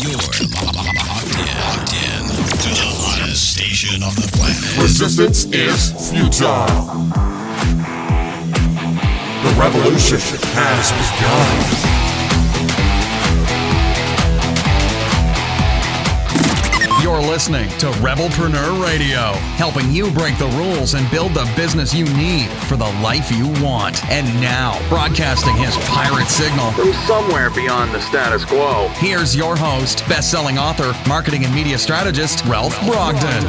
You're locked in to the hottest station on the planet. Resistance is futile. The revolution has begun. You're listening to Rebelpreneur Radio, helping you break the rules and build the business you need for the life you want. And now, broadcasting his pirate signal from somewhere beyond the status quo, here's your host, best-selling author, marketing and media strategist, Ralph Brogden.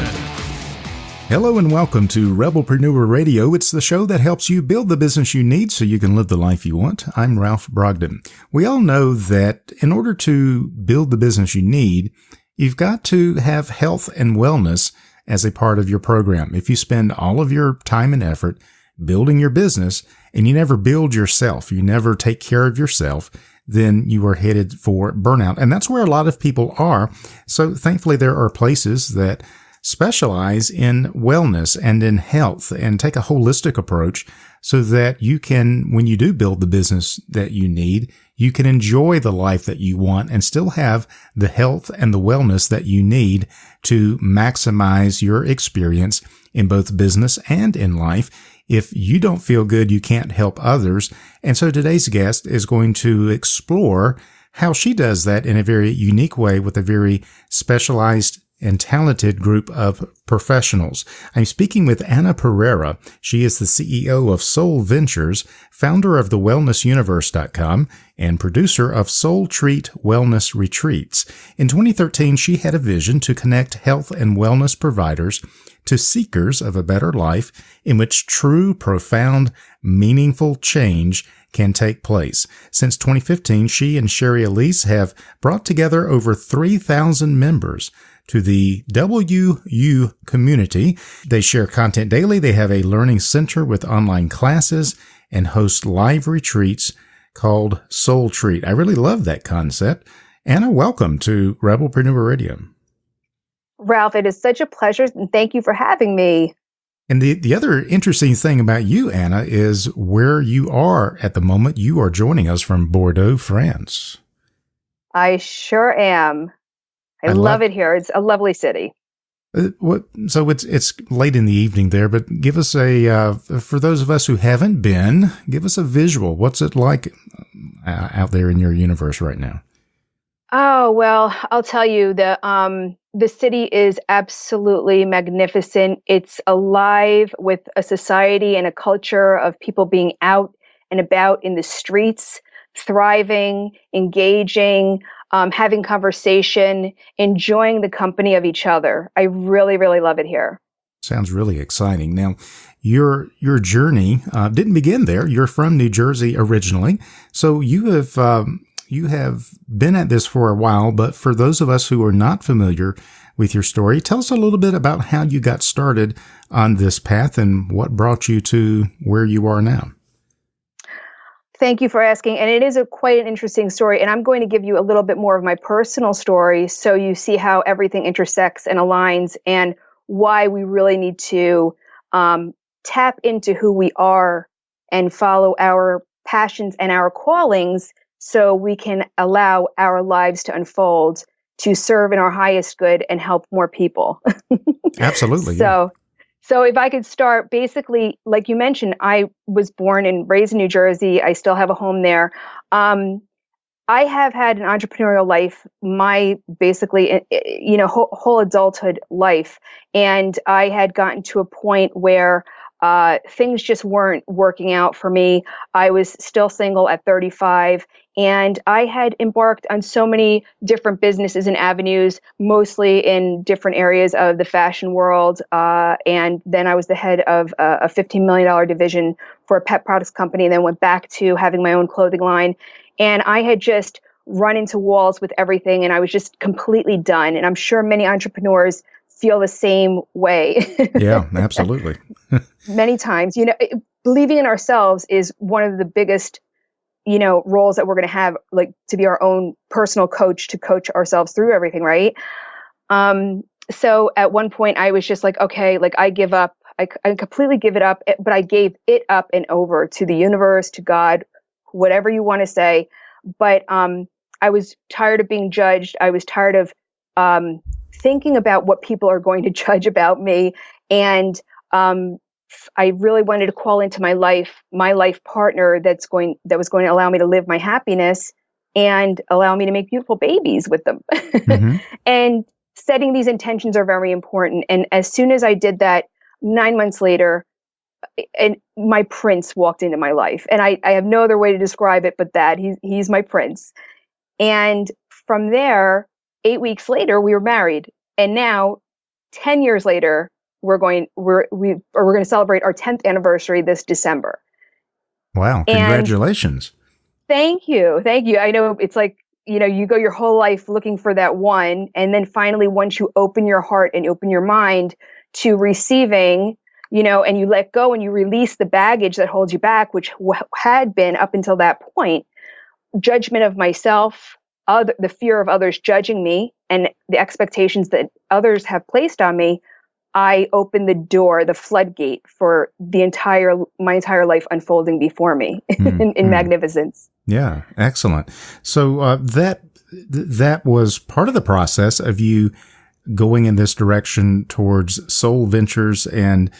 Hello and welcome to Rebelpreneur Radio. It's the show that helps you build the business you need so you can live the life you want. I'm Ralph Brogden. We all know that in order to build the business you need, you've got to have health and wellness as a part of your program. If you spend all of your time and effort building your business and you never build yourself, you never take care of yourself, then you are headed for burnout. And that's where a lot of people are. So thankfully, there are places that specialize in wellness and in health and take a holistic approach so that you can, when you do build the business that you need, you can enjoy the life that you want and still have the health and the wellness that you need to maximize your experience in both business and in life. If you don't feel good, you can't help others. And so today's guest is going to explore how she does that in a very unique way with a very specialized and talented group of professionals. I'm speaking with Anna Pereira. She is the CEO of SoulVentures, founder of thewellnessuniverse.com, and producer of SoulTreat Wellness Retreats. In 2013, she had a vision to connect health and wellness providers to seekers of a better life in which true, profound, meaningful change can take place. Since 2015, she and Shari Alyse have brought together over 3,000 members to the WU community. They share content daily. They have a learning center with online classes and host live retreats called SoulTreat. I really love that concept. Anna, welcome to Rebelpreneur Radio. Ralph, it is such a pleasure, and thank you for having me. And the other interesting thing about you, Anna, is where you are at the moment. You are joining us from Bordeaux, France. I sure am. I love it here. It's a lovely city. So it's late in the evening there, but give us for those of us who haven't been, give us a visual. What's it like out there in your universe right now? Oh, well, I'll tell you, the city is absolutely magnificent. It's alive with a society and a culture of people being out and about in the streets, thriving, engaging, having conversation, enjoying the company of each other. I really, really love it here. Sounds really exciting. Now, your journey didn't begin there. You're from New Jersey originally, so you have been at this for a while. But for those of us who are not familiar with your story, tell us a little bit about how you got started on this path and what brought you to where you are now. Thank you for asking. And it is quite an interesting story. And I'm going to give you a little bit more of my personal story so you see how everything intersects and aligns and why we really need to tap into who we are and follow our passions and our callings so we can allow our lives to unfold to serve in our highest good and help more people. Absolutely. So if I could start, basically, like you mentioned, I was born and raised in New Jersey. I still have a home there. I have had an entrepreneurial life, my basically, whole adulthood life. And I had gotten to a point where things just weren't working out for me. I was still single at 35. And I had embarked on so many different businesses and avenues, mostly in different areas of the fashion world. And then I was the head of a $15 million division for a pet products company, and then went back to having my own clothing line. And I had just run into walls with everything, and I was just completely done. And I'm sure many entrepreneurs feel the same way. Yeah, absolutely. Many times, believing in ourselves is one of the biggest roles that we're going to have, like to be our own personal coach, to coach ourselves through everything. Right. So at one point I was just like, okay, like I give up, I completely give it up, but I gave it up and over to the universe, to God, whatever you want to say. But was tired of being judged. I was tired of thinking about what people are going to judge about me. And I really wanted to call into my life partner that was going to allow me to live my happiness and allow me to make beautiful babies with them. Mm-hmm. And setting these intentions are very important. And as soon as I did that, 9 months later, and my prince walked into my life. And I have no other way to describe it but that he's my prince. And from there, 8 weeks later, we were married. And now, 10 years later, we're going to celebrate our 10th anniversary this December. Wow. Congratulations. Thank you. I know it's like, you go your whole life looking for that one. And then finally, once you open your heart and open your mind to receiving, and you let go and you release the baggage that holds you back, which had been up until that point, judgment of myself, the fear of others judging me, and the expectations that others have placed on me, I opened the door, the floodgate for my entire life unfolding before me in magnificence. Yeah, excellent. So that was part of the process of you going in this direction towards SoulVentures and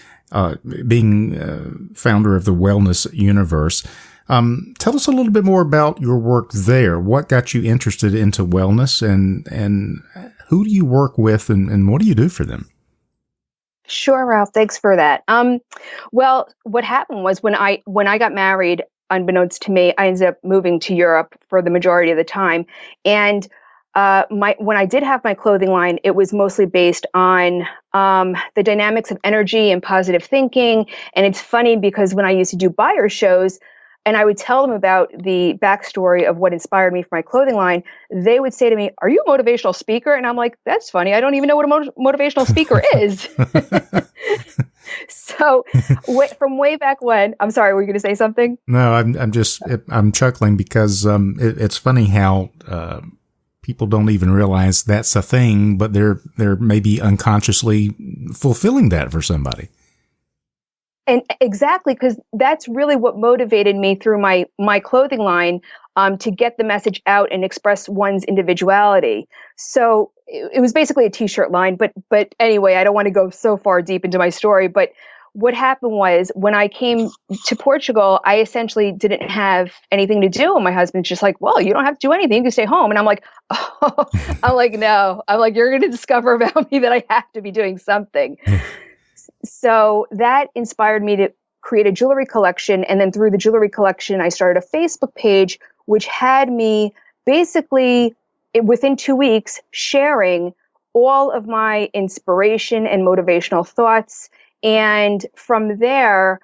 being founder of the Wellness Universe. Tell us a little bit more about your work there. What got you interested into wellness, and who do you work with, and what do you do for them? Sure, Ralph. Thanks for that. Well, what happened was when I got married, unbeknownst to me, I ended up moving to Europe for the majority of the time. And when I did have my clothing line, it was mostly based on the dynamics of energy and positive thinking. And it's funny because when I used to do buyer shows, and I would tell them about the backstory of what inspired me for my clothing line, they would say to me, "Are you a motivational speaker?" And I'm like, "That's funny. I don't even know what a motivational speaker is." So from way back when, I'm sorry, were you going to say something? No, I'm chuckling because it's funny how people don't even realize that's a thing, but they're maybe unconsciously fulfilling that for somebody. And exactly, because that's really what motivated me through my clothing line, to get the message out and express one's individuality. So it was basically a t-shirt line. But anyway, I don't want to go so far deep into my story. But what happened was when I came to Portugal, I essentially didn't have anything to do. And my husband's just like, "Well, you don't have to do anything. You can stay home." And I'm like, "Oh," I'm like, "No." I'm like, "You're going to discover about me that I have to be doing something." So that inspired me to create a jewelry collection. And then through the jewelry collection, I started a Facebook page, which had me basically within 2 weeks sharing all of my inspiration and motivational thoughts. And from there,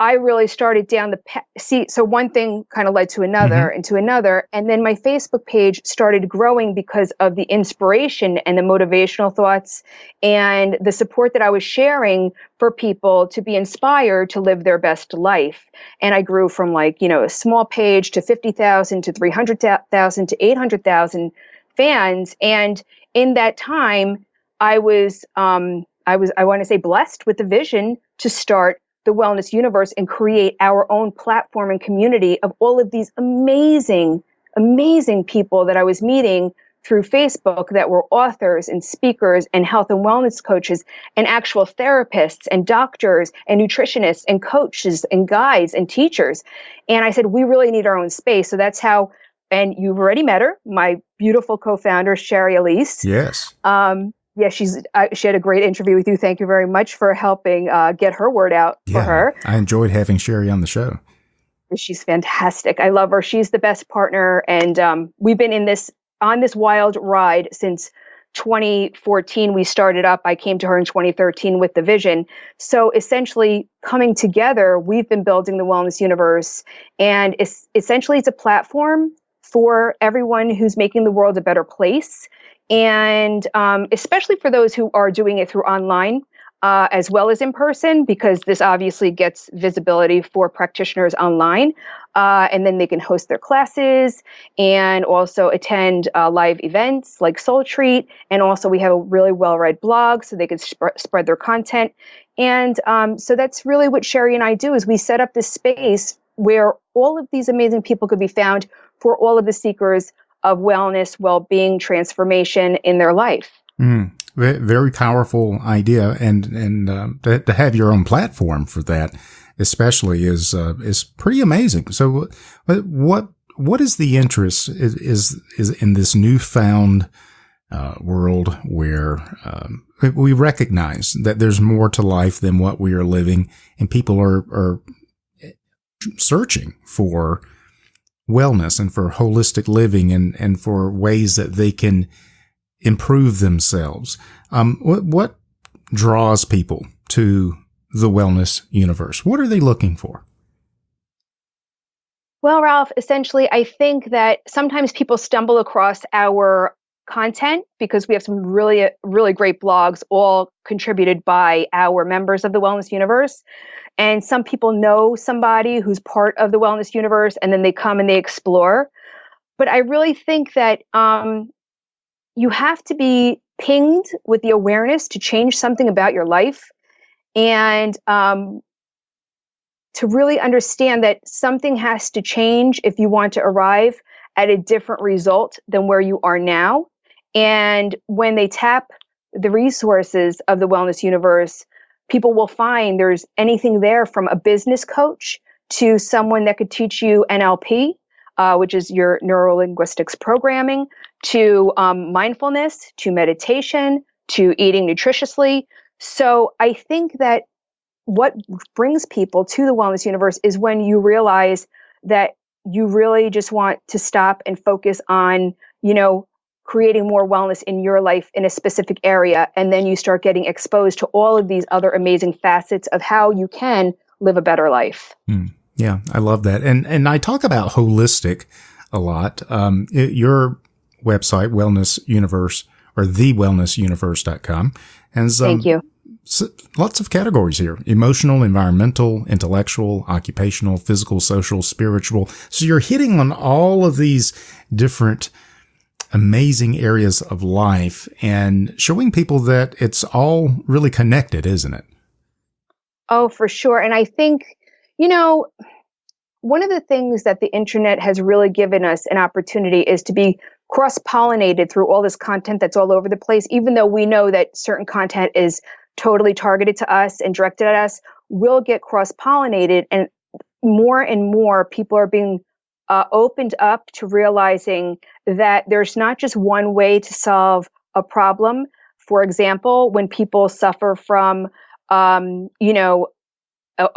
I really started down the path. So one thing kind of led to another and to another. And then my Facebook page started growing because of the inspiration and the motivational thoughts and the support that I was sharing for people to be inspired to live their best life. And I grew from a small page to 50,000 to 300,000 to 800,000 fans. And in that time, I want to say blessed with the vision to start the Wellness Universe and create our own platform and community of all of these amazing, amazing people that I was meeting through Facebook that were authors and speakers and health and wellness coaches and actual therapists and doctors and nutritionists and coaches and guides and teachers. And I said, we really need our own space. So that's how, and you've already met her, my beautiful co-founder, Shari Alyse. Yes. Yeah, she had a great interview with you. Thank you very much for helping get her word out for her. I enjoyed having Shari on the show. She's fantastic. I love her. She's the best partner. And we've been on this wild ride since 2014. We started up. I came to her in 2013 with the vision. So essentially coming together, we've been building the Wellness Universe. And essentially it's a platform for everyone who's making the world a better place. And especially for those who are doing it through online as well as in person, because this obviously gets visibility for practitioners online. And then they can host their classes and also attend live events like SoulTreat. And also we have a really well-read blog so they can spread their content. And so that's really what Shari and I do is we set up this space where all of these amazing people could be found for all of the seekers of wellness, well-being, transformation in their life. Very powerful idea, and to have your own platform for that, especially, is pretty amazing. So, what is the interest is in this newfound world where we recognize that there's more to life than what we are living, and people are searching for wellness and for holistic living and for ways that they can improve themselves. What draws people to the wellness universe? What are they looking for? Well, Ralph, essentially, I think that sometimes people stumble across our content because we have some really, really great blogs, all contributed by our members of the wellness universe. And some people know somebody who's part of the wellness universe, and then they come and they explore. But I really think that you have to be pinged with the awareness to change something about your life, and to really understand that something has to change if you want to arrive at a different result than where you are now. And when they tap the resources of the wellness universe, people will find there's anything there from a business coach to someone that could teach you NLP, which is your neuro-linguistics programming, to mindfulness, to meditation, to eating nutritiously. So I think that what brings people to the wellness universe is when you realize that you really just want to stop and focus on, creating more wellness in your life in a specific area. And then you start getting exposed to all of these other amazing facets of how you can live a better life. Yeah, I love that. And I talk about holistic a lot. Your website, Wellness Universe, or thewellnessuniverse.com. And Thank you. Lots of categories here: emotional, environmental, intellectual, occupational, physical, social, spiritual. So you're hitting on all of these different amazing areas of life and showing people that it's all really connected, isn't it? Oh, for sure. And I think, one of the things that the internet has really given us an opportunity is to be cross-pollinated through all this content that's all over the place. Even though we know that certain content is totally targeted to us and directed at us, we'll get cross-pollinated, and more people are being opened up to realizing that there's not just one way to solve a problem. For example, when people suffer from, a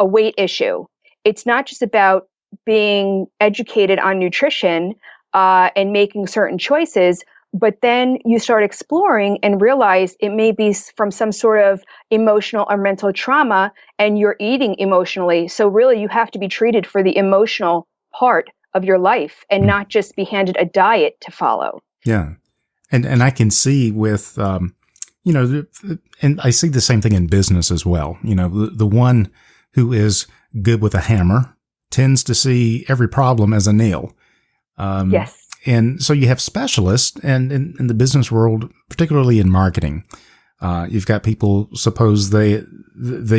weight issue, it's not just about being educated on nutrition and making certain choices, but then you start exploring and realize it may be from some sort of emotional or mental trauma, and you're eating emotionally. So really, you have to be treated for the emotional part of your life and not just be handed a diet to follow. Yeah. And I can see with, and I see the same thing in business as well. The one who is good with a hammer tends to see every problem as a nail. Yes. And so you have specialists, and in the business world, particularly in marketing, you've got people, suppose they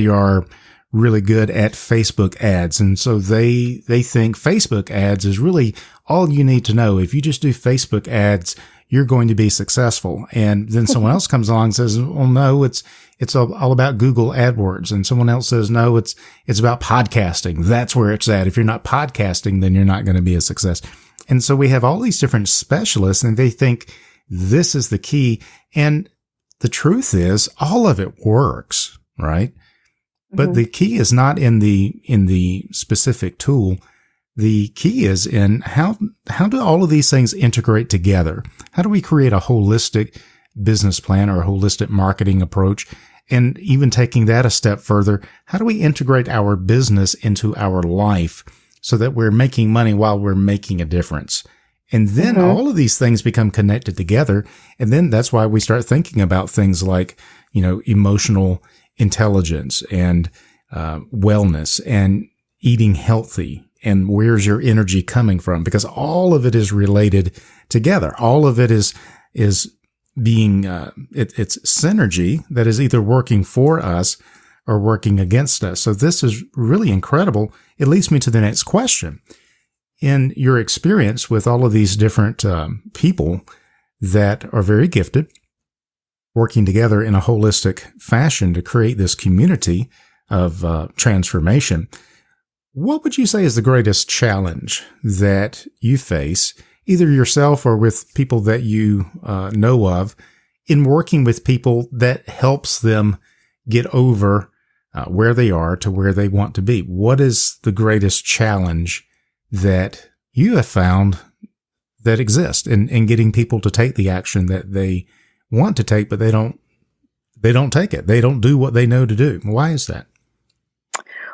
are really good at Facebook ads. And so they think Facebook ads is really all you need to know. If you just do Facebook ads, you're going to be successful. And then someone else comes along and says, well, no, it's all about Google AdWords. And someone else says, no, it's about podcasting. That's where it's at. If you're not podcasting, then you're not going to be a success. And so we have all these different specialists, and they think this is the key. And the truth is all of it works, right? But the key is not in the specific tool. The key is in how do all of these things integrate together? How do we create a holistic business plan or a holistic marketing approach? And even taking that a step further, how do we integrate our business into our life so that we're making money while we're making a difference? And then all of these things become connected together. And then that's why we start thinking about things like, emotional intelligence and wellness and eating healthy, and where's your energy coming from? Because all of it is related together. All of it is being it's synergy that is either working for us or working against us. So this is really incredible. It leads me to the next question. in your experience with all of these different people that are very gifted, working together in a holistic fashion to create this community of transformation, what would you say is the greatest challenge that you face, either yourself or with people that you know of, in working with people that helps them get over where they are to where they want to be? What is the greatest challenge that you have found that exists in getting people to take the action that they want to take, but they don't take it. They don't do what they know to do. Why is that?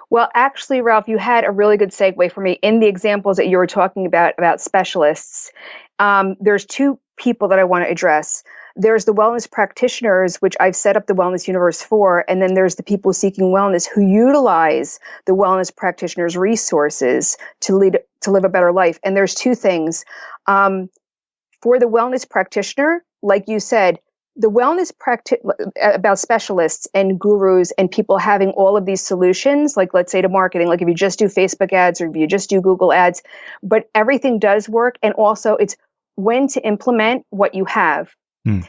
Well, actually, Ralph, you had a really good segue for me in the examples that you were talking about specialists. There's two people that I want to address. There's the wellness practitioners, which I've set up the Wellness Universe for, and then there's the people seeking wellness who utilize the wellness practitioners' resources to live a better life. And there's two things. For the wellness practitioner, like you said, the wellness about specialists and gurus and people having all of these solutions, like let's say to marketing, like if you just do Facebook ads or if you just do Google ads, but everything does work. And also it's when to implement what you have.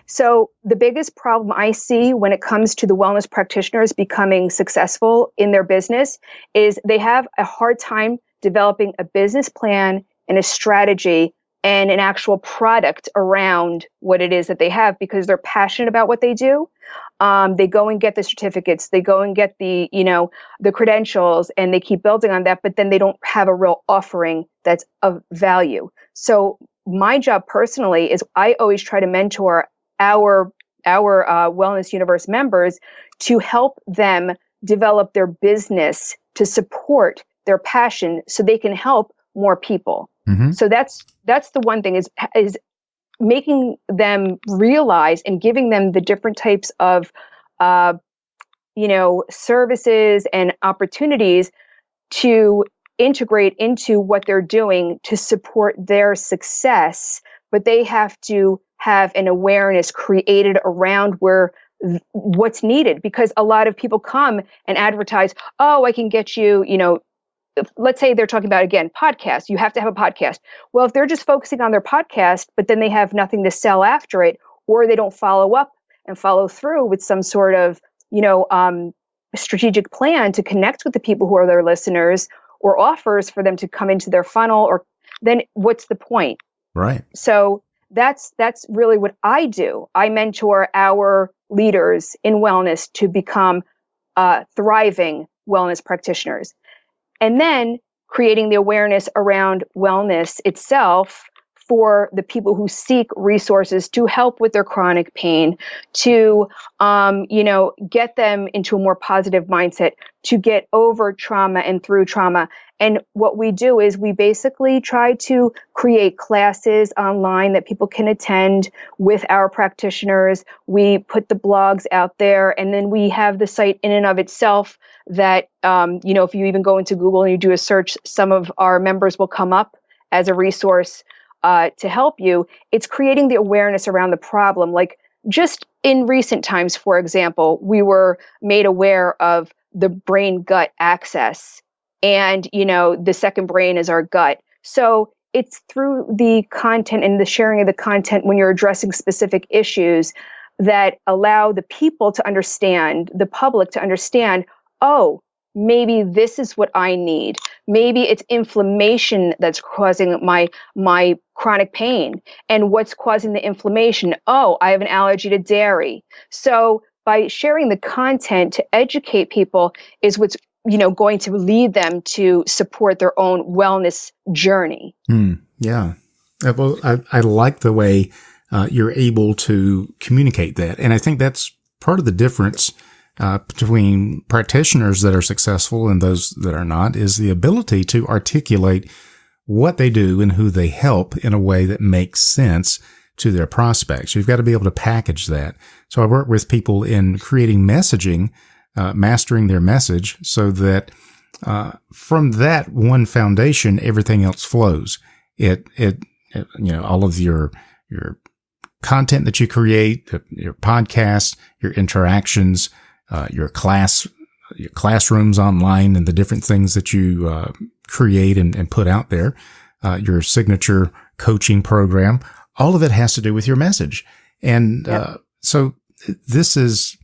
So the biggest problem I see when it comes to the wellness practitioners becoming successful in their business is they have a hard time developing a business plan and a strategy and an actual product around what it is that they have, because they're passionate about what they do. They go and get the certificates, they go and get the credentials, and they keep building on that, but then they don't have a real offering that's of value. So my job personally is I always try to mentor our Wellness Universe members to help them develop their business to support their passion so they can help more people. Mm-hmm. So that's the one thing is making them realize and giving them the different types of services and opportunities to integrate into what they're doing to support their success, but they have to have an awareness created around what's needed, because a lot of people come and advertise, oh, I can get you, let's say they're talking about, again, podcasts. You have to have a podcast. Well, if they're just focusing on their podcast, but then they have nothing to sell after it, or they don't follow up and follow through with some sort of, strategic plan to connect with the people who are their listeners, or offers for them to come into their funnel, or then what's the point? Right. So that's really what I do. I mentor our leaders in wellness to become thriving wellness practitioners. And then creating the awareness around wellness itself for the people who seek resources to help with their chronic pain, to, get them into a more positive mindset, to get over trauma and through trauma. And what we do is we basically try to create classes online that people can attend with our practitioners. We put the blogs out there, and then we have the site in and of itself that, if you even go into Google and you do a search, some of our members will come up as a resource to help you. It's creating the awareness around the problem. Like just in recent times, for example, we were made aware of the brain-gut axis. And, the second brain is our gut. So it's through the content and the sharing of the content when you're addressing specific issues that allow the people to understand, the public to understand, oh, maybe this is what I need. Maybe it's inflammation that's causing my chronic pain. And what's causing the inflammation? Oh, I have an allergy to dairy. So by sharing the content to educate people is what's going to lead them to support their own wellness journey. Yeah. Well, I like the way you're able to communicate that. And I think that's part of the difference between practitioners that are successful and those that are not, is the ability to articulate what they do and who they help in a way that makes sense to their prospects. You've got to be able to package that. So I work with people in creating messaging, mastering their message, so that from that one foundation, everything else flows. It all of your content that you create, your podcasts, your interactions, your classrooms online, and the different things that you create and put out there. your signature coaching program. All of it has to do with your message. And so this is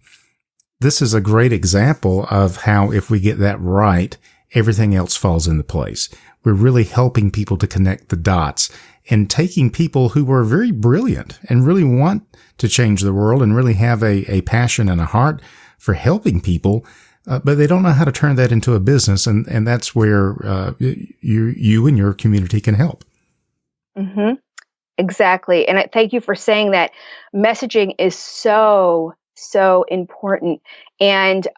a great example of how if we get that right, everything else falls into place. We're really helping people to connect the dots and taking people who are very brilliant and really want to change the world and really have a passion and a heart for helping people, but they don't know how to turn that into a business. And that's where you and your community can help. Mm-hmm. Exactly. And thank you for saying that. Messaging is so important. And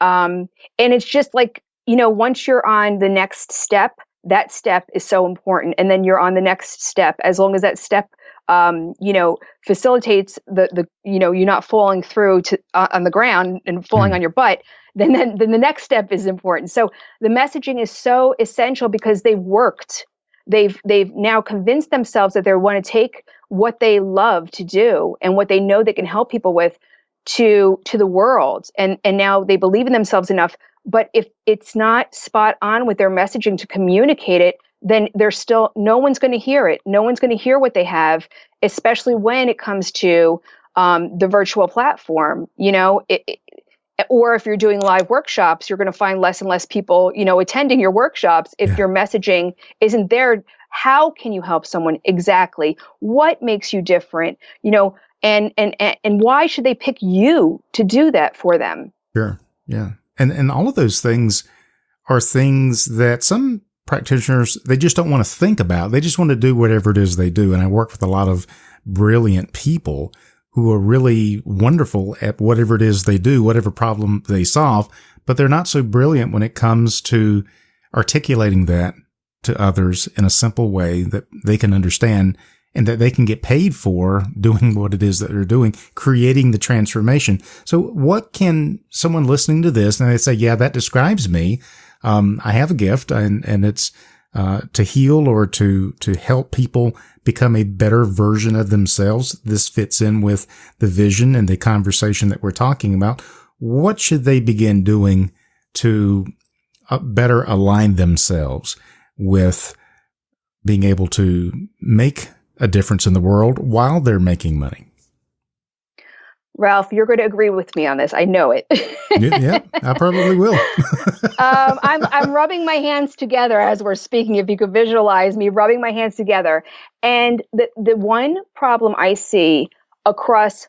it's just like, once you're on the next step, that step is so important. And then you're on the next step, as long as that step, facilitates the you're not falling through on the ground and falling on your butt, then the next step is important. So the messaging is so essential because they've worked. They've now convinced themselves that they want to take what they love to do and what they know they can help people with to the world. And now they believe in themselves enough. But if it's not spot on with their messaging to communicate it, then no one's going to hear it. No one's going to hear what they have, especially when it comes to the virtual platform, or if you're doing live workshops, you're going to find less and less people, attending your workshops. If your messaging isn't there, how can you help someone exactly? What makes you different? And why should they pick you to do that for them? Sure. Yeah. And all of those things are things that some practitioners, they just don't want to think about. They just want to do whatever it is they do. And I work with a lot of brilliant people who are really wonderful at whatever it is they do, whatever problem they solve, but they're not so brilliant when it comes to articulating that to others in a simple way that they can understand and that they can get paid for doing what it is that they're doing, creating the transformation. So what can someone listening to this, and they say, yeah, that describes me. I have a gift and it's to heal or to help people become a better version of themselves. This fits in with the vision and the conversation that we're talking about. What should they begin doing to better align themselves with being able to make a difference in the world while they're making money? Ralph, you're going to agree with me on this. I know it. Yeah, I probably will. I'm rubbing my hands together as we're speaking. If you could visualize me rubbing my hands together. And the one problem I see across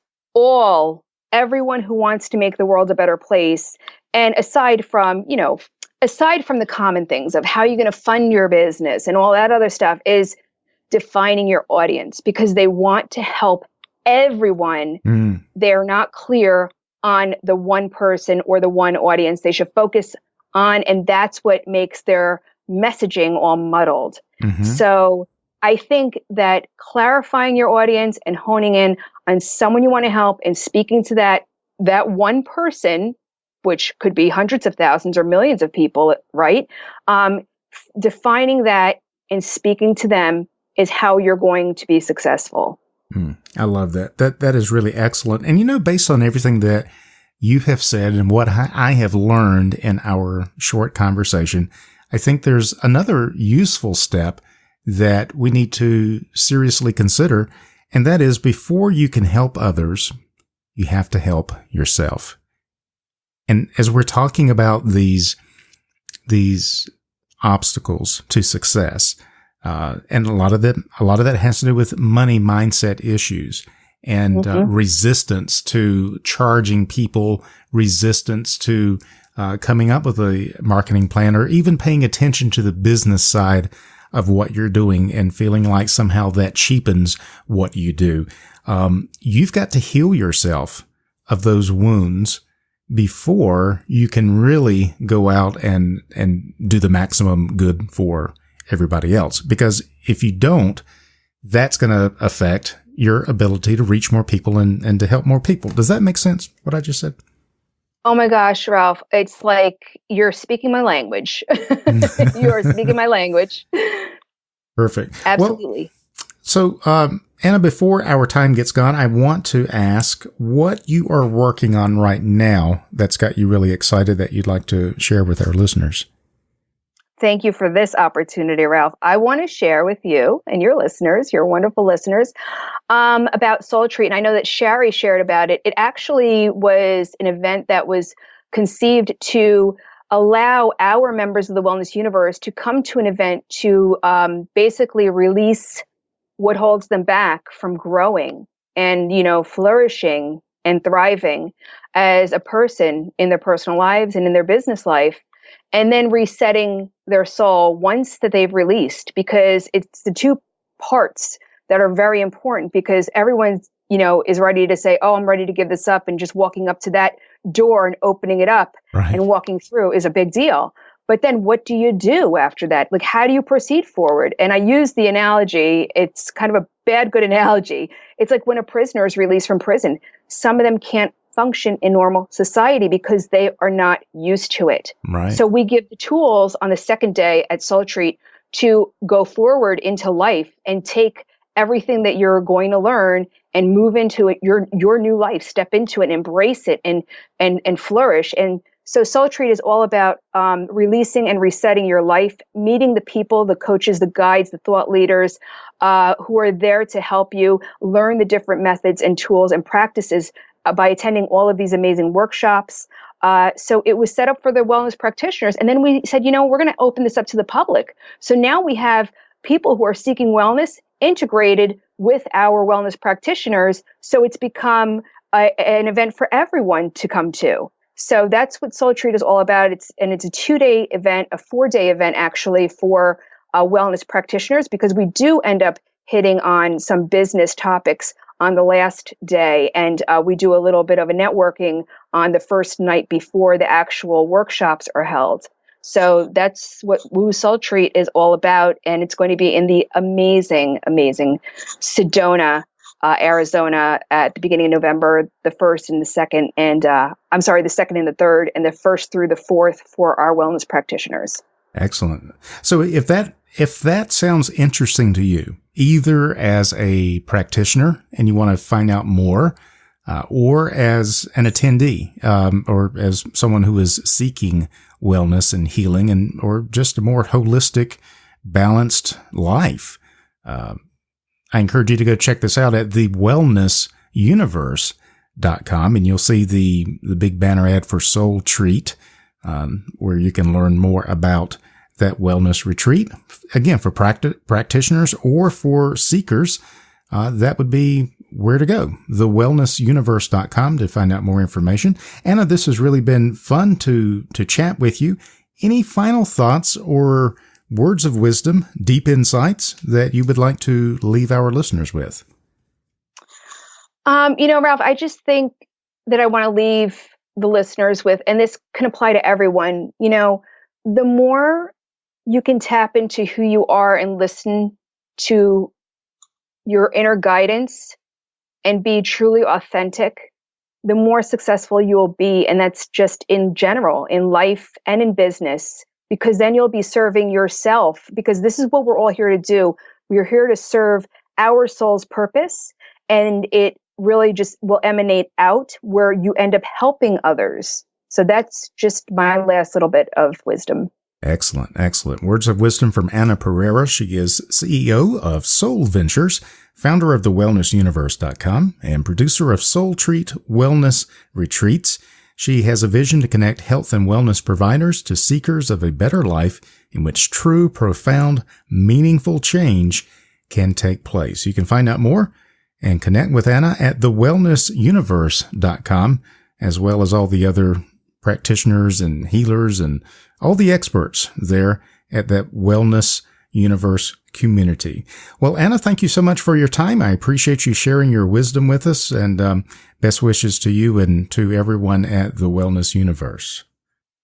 everyone who wants to make the world a better place, and aside from the common things of how you're going to fund your business and all that other stuff, is defining your audience, because they want to help everyone. They're not clear on the one person or the one audience they should focus on. And that's what makes their messaging all muddled. So I think that clarifying your audience and honing in on someone you want to help and speaking to that one person, which could be hundreds of thousands or millions of people, right? Defining that and speaking to them is how you're going to be successful. I love that. That is really excellent. And based on everything that you have said and what I have learned in our short conversation, I think there's another useful step that we need to seriously consider. And that is, before you can help others, you have to help yourself. And as we're talking about these obstacles to success, and a lot of that has to do with money mindset issues and resistance to charging people, resistance to coming up with a marketing plan, or even paying attention to the business side of what you're doing and feeling like somehow that cheapens what you do. You've got to heal yourself of those wounds before you can really go out and do the maximum good for everybody else. Because if you don't, that's going to affect your ability to reach more people and to help more people. Does that make sense, what I just said? Oh my gosh, Ralph, it's like you're speaking my language. You are speaking my language. Perfect. Absolutely. Well, so, Anna, before our time gets gone, I want to ask what you are working on right now that's got you really excited that you'd like to share with our listeners. Thank you for this opportunity, Ralph. I want to share with you and your listeners, your wonderful listeners, about SoulTreat. And I know that Shari shared about it. It actually was an event that was conceived to allow our members of the Wellness Universe to come to an event to basically release what holds them back from growing and, flourishing and thriving as a person in their personal lives and in their business life, and then resetting their soul once that they've released, because it's the two parts that are very important, because everyone, is ready to say, oh, I'm ready to give this up. And just walking up to that door and opening it up and walking through is a big deal. But then what do you do after that? Like, how do you proceed forward? And I use the analogy, it's kind of a bad, good analogy. It's like when a prisoner is released from prison, some of them can't function in normal society because they are not used to it. Right. So we give the tools on the second day at SoulTreat to go forward into life and take everything that you're going to learn and move into it, your new life, step into it, embrace it and flourish. And so SoulTreat is all about releasing and resetting your life, meeting the people, the coaches, the guides, the thought leaders who are there to help you learn the different methods and tools and practices by attending all of these amazing workshops. So it was set up for the wellness practitioners. And then we said, we're going to open this up to the public. So now we have people who are seeking wellness integrated with our wellness practitioners. So it's become an event for everyone to come to. So that's what SoulTreat is all about. It's a 2-day event, a 4-day event actually for wellness practitioners, because we do end up hitting on some business topics on the last day. And we do a little bit of a networking on the first night before the actual workshops are held. So that's what Woo SoulTreat is all about. And it's going to be in the amazing, amazing Sedona, Arizona at the beginning of November, the 1st and the 2nd, and the 2nd and the 3rd, and the 1st through the 4th for our wellness practitioners. Excellent. So if that sounds interesting to you, either as a practitioner and you want to find out more, or as an attendee, or as someone who is seeking wellness and healing or just a more holistic, balanced life, I encourage you to go check this out at thewellnessuniverse.com, and you'll see the big banner ad for SoulTreat, where you can learn more about that wellness retreat. Again, for practitioners or for seekers, that would be where to go. Thewellnessuniverse.com to find out more information. Anna, this has really been fun to chat with you. Any final thoughts or words of wisdom, deep insights that you would like to leave our listeners with? Ralph, I just think that I want to leave the listeners with, and this can apply to everyone, the more you can tap into who you are and listen to your inner guidance and be truly authentic, the more successful you will be. And that's just in general, in life and in business, because then you'll be serving yourself, because this is what we're all here to do. We're here to serve our soul's purpose, and it really just will emanate out where you end up helping others. So that's just my last little bit of wisdom. Excellent. Excellent. Words of wisdom from Anna Pereira. She is CEO of SoulVentures, founder of thewellnessuniverse.com, and producer of SoulTreat Wellness Retreats. She has a vision to connect health and wellness providers to seekers of a better life in which true, profound, meaningful change can take place. You can find out more and connect with Anna at thewellnessuniverse.com, as well as all the other practitioners and healers and all the experts there at that Wellness Universe community. Well, Anna, thank you so much for your time. I appreciate you sharing your wisdom with us, and best wishes to you and to everyone at the Wellness Universe.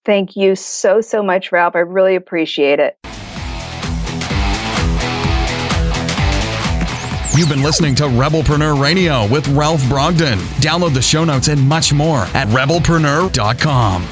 Thank you so much, Ralph. I really appreciate it. You've been listening to Rebelpreneur Radio with Ralph Brogden. Download the show notes and much more at rebelpreneur.com.